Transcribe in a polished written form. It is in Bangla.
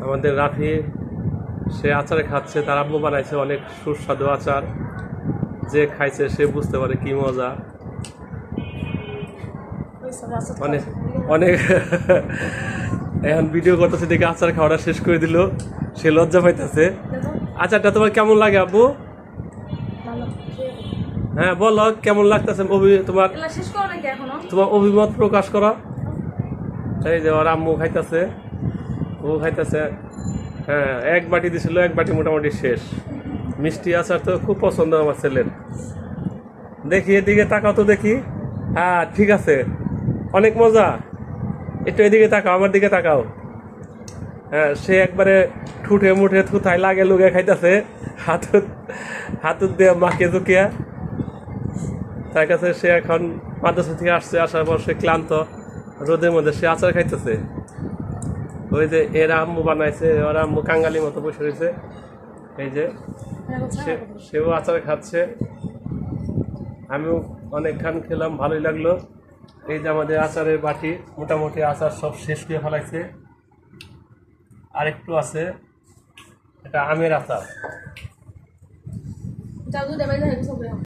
আমাদের রাফি সে আচার খাচ্ছে, তার আম্মু বানাইছে অনেক সুস্বাদু আচার। যে খাইছে সে বুঝতে পারে কি মজা। অনেক অনেক এখন ভিডিও করতেছে দেখে আচার খাওয়াটা শেষ করে দিল, সে লজ্জা পাইতেছে। আচারটা তোমার কেমন লাগে আব্বু? হ্যাঁ বলো কেমন লাগতেছে, তোমার তোমার অভিমত প্রকাশ করো। এই যে ওর আম্মু খাইতেছে, ও খাইতেছে। হ্যাঁ এক বাটি দিছিল, এক বাটি মোটামুটি শেষ। মিষ্টি আচার তো খুব পছন্দ আমার ছেলের। দেখি এদিকে তাকাও তো দেখি। হ্যাঁ ঠিক আছে, অনেক মজা। একটু এদিকে তাকাও, আমার দিকে তাকাও। হ্যাঁ সে একবারে ঠুটে মুঠে থুথায় লাগে লুগে খাইতেছে, হাতুত হাতুত দিয়ে মাকে ঝুঁকিয়া। তার কাছে সে এখন মাদ্রাসা থেকে আসছে, আসার পর সে ক্লান্ত, রোদের মধ্যে সে আচার খাইতেছে। ওই যে এর আম্মু বানাইছে, ওর আম্মু কাঙ্গালি মতো বসে রয়েছে। এই যে সেও আচার খাচ্ছে, আমিও অনেকক্ষণ খেলাম, ভালোই লাগলো। এই যে আমাদের আচারের বাটি, মোটামুটি আচার সব শেষ করে ফেলাইছে, আরেকটু আছে, এটা আমের আচার।